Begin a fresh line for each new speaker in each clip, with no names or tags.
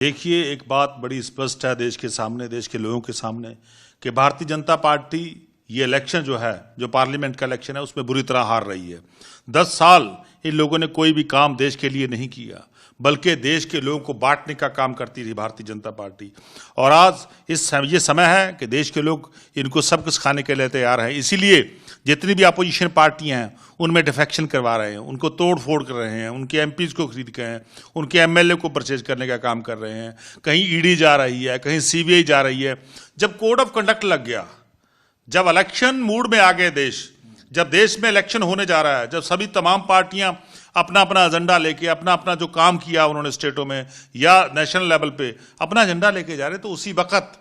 देखिए, एक बात बड़ी स्पष्ट है देश के सामने, देश के लोगों के सामने, कि भारतीय जनता पार्टी ये इलेक्शन जो है, जो पार्लियामेंट का इलेक्शन है, उसमें बुरी तरह हार रही है। 10 साल इन लोगों ने कोई भी काम देश के लिए नहीं किया, बल्कि देश के लोगों को बांटने का काम करती रही भारतीय जनता पार्टी। और आज ये समय है कि देश के लोग इनको सब कुछ खाने के लिए तैयार हैं। इसीलिए जितनी भी अपोजिशन पार्टियां हैं उनमें डिफेक्शन करवा रहे हैं, उनको तोड़ फोड़ कर रहे हैं, उनके एमपीज को खरीद के हैं, उनके एमएलए को परचेज करने का काम कर रहे हैं। कहीं ईडी जा रही है, कहीं सीबीआई जा रही है। जब कोड ऑफ कंडक्ट लग गया, जब इलेक्शन मूड में आ गए देश, जब देश में इलेक्शन होने जा रहा है, जब सभी तमाम पार्टियां अपना अपना एजेंडा लेके, अपना अपना जो काम किया उन्होंने स्टेटों में या नेशनल लेवल पे अपना एजेंडा लेके जा रहे, तो उसी वक्त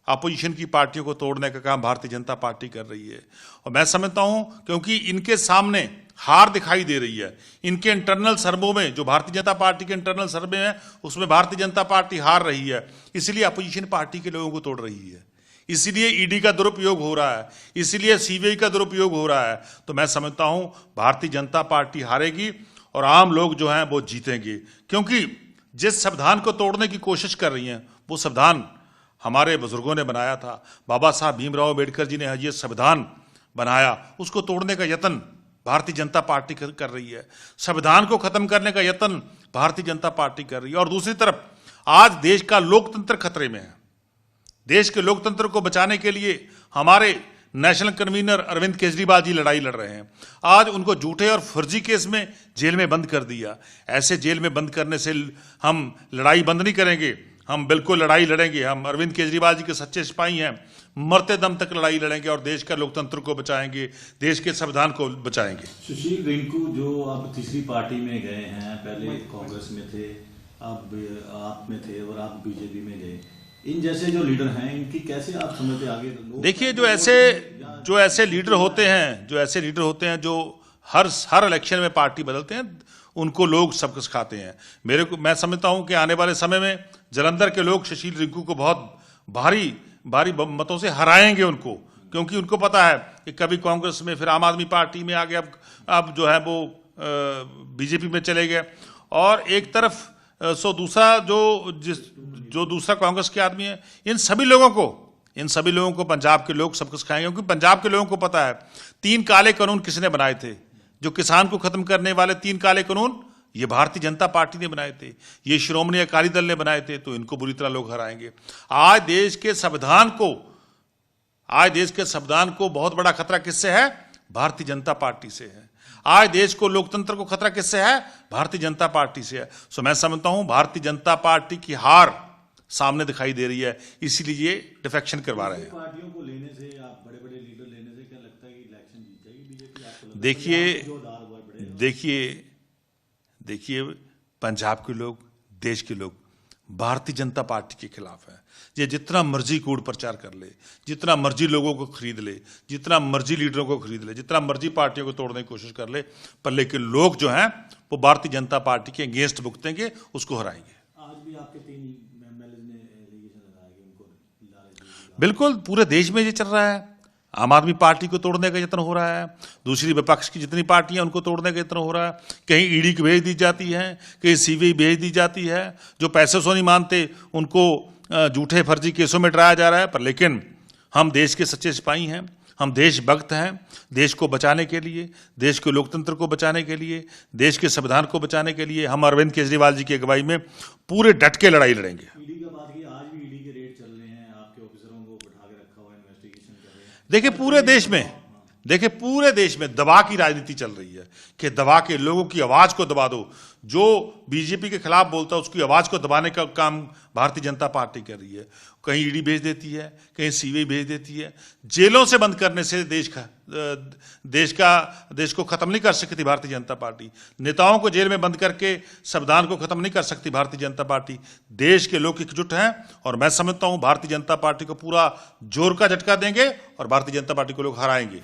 अपोजिशन की पार्टियों को तोड़ने का काम भारतीय जनता पार्टी कर रही है। और मैं समझता हूं क्योंकि इनके सामने हार दिखाई दे रही है। इनके इंटरनल सर्वे में, जो भारतीय जनता पार्टी के इंटरनल सर्वे है, उसमें भारतीय जनता पार्टी हार रही है। इसलिए अपोजिशन पार्टी के लोगों को तोड़ रही है, इसीलिए ईडी का दुरुपयोग हो रहा है, इसीलिए सीबीआई का दुरुपयोग हो रहा है। तो मैं समझता हूं भारतीय जनता पार्टी हारेगी और आम लोग जो हैं वो जीतेंगे, क्योंकि जिस संविधान को तोड़ने की कोशिश कर रही हैं वो संविधान हमारे बुजुर्गों ने बनाया था। बाबा साहब भीमराव अम्बेडकर जी ने ये संविधान बनाया, उसको तोड़ने का यत्न भारतीय जनता पार्टी कर रही है। संविधान को खत्म करने का यत्न भारतीय जनता पार्टी कर रही है। और दूसरी तरफ आज देश का लोकतंत्र खतरे में है। देश के लोकतंत्र को बचाने के लिए हमारे नेशनल कन्वीनर अरविंद केजरीवाल जी लड़ाई लड़ रहे हैं। आज उनको झूठे और फर्जी केस में जेल में बंद कर दिया। ऐसे जेल में बंद करने से हम लड़ाई बंद नहीं करेंगे, हम बिल्कुल लड़ाई लड़ेंगे। हम अरविंद केजरीवाल जी के सच्चे सिपाही हैं, मरते दम तक लड़ाई लड़ेंगे और देश का लोकतंत्र को बचाएंगे, देश के संविधान को बचाएंगे।
सुशील रिंकू जो अब तीसरी पार्टी में गए हैं, पहले कांग्रेस में थे, अब आप में थे और आप बीजेपी में गए, इन जैसे जो लीडर हैं इनकी कैसे आप समझते आगे?
देखिए, जो ऐसे लीडर होते हैं जो हर इलेक्शन में पार्टी बदलते हैं, उनको लोग सबक सिखाते हैं। मैं समझता हूं कि आने वाले समय में जालंधर के लोग सुशील रिंकू को बहुत भारी मतों से हराएंगे उनको, क्योंकि उनको पता है कि कभी कांग्रेस में, फिर आम आदमी पार्टी में आ गए, अब जो है वो बीजेपी में चले गए। और एक तरफ दूसरा जो दूसरा कांग्रेस के आदमी है, इन सभी लोगों को पंजाब के लोग सबक सिखाएंगे, क्योंकि पंजाब के लोगों को पता है 3 काले कानून किसने बनाए थे। जो किसान को खत्म करने वाले 3 काले कानून ये भारतीय जनता पार्टी ने बनाए थे, ये श्रोमणी अकाली दल ने बनाए थे। तो इनको बुरी तरह लोग हराएंगे। आज देश के संविधान को बहुत बड़ा खतरा किससे है? भारतीय जनता पार्टी से है। आज देश को लोकतंत्र को खतरा किससे है? भारतीय जनता पार्टी से है। सो मैं समझता हूं भारतीय जनता पार्टी की हार सामने दिखाई दे रही है, इसीलिए ये डिफेक्शन करवा रहे हैं।
पार्टियों को लेने से, आप बड़े-बड़े लीडर लेने से क्या लगता है कि इलेक्शन जीत जाएगी बीजेपी?
देखिए, पंजाब के लोग, देश के लोग भारतीय जनता पार्टी के खिलाफ है। ये जितना मर्जी कूड़ प्रचार कर ले, जितना मर्जी लोगों को खरीद ले, जितना मर्जी लीडरों को खरीद ले, जितना मर्जी पार्टियों को तोड़ने की कोशिश कर ले, पर लेकिन लोग जो हैं वो भारतीय जनता पार्टी के अगेंस्ट भुगतेंगे, उसको हराएंगे।
आज भी आपके 3 एमएलए ने एलिगेशन लगाया कि उनको
बिल्कुल पूरे देश में ये चल रहा है। आम आदमी पार्टी को तोड़ने का यत्न हो रहा है, दूसरी विपक्ष की जितनी पार्टियां उनको तोड़ने का यत्न हो रहा है। कहीं ईडी को भेज दी जाती है, कहीं सीबीआई भेज दी जाती है। जो पैसे सो नहीं मानते उनको झूठे फर्जी केसों में डराया जा रहा है। पर लेकिन हम देश के सच्चे सिपाही हैं, हम देशभक्त हैं। देश को बचाने के लिए, देश के लोकतंत्र को बचाने के लिए, देश के संविधान को बचाने के लिए हम अरविंद केजरीवाल जी की अगुवाई में पूरे डट के लड़ाई लड़ेंगे। देखिए, पूरे देश में दबा की राजनीति चल रही है कि दबा के लोगों की आवाज को दबा दो। जो बीजेपी के खिलाफ बोलता है उसकी आवाज को दबाने का काम भारतीय जनता पार्टी कर रही है। कहीं ईडी भेज देती है, कहीं सीबीआई भेज देती है। जेलों से बंद करने से देश को खत्म नहीं कर सकती भारतीय जनता पार्टी। नेताओं को जेल में बंद करके संविधान को खत्म नहीं कर सकती भारतीय जनता पार्टी। देश के लोग एकजुट हैं और मैं समझता हूं भारतीय जनता पार्टी को पूरा जोर का झटका देंगे और भारतीय जनता पार्टी को लोग हराएंगे।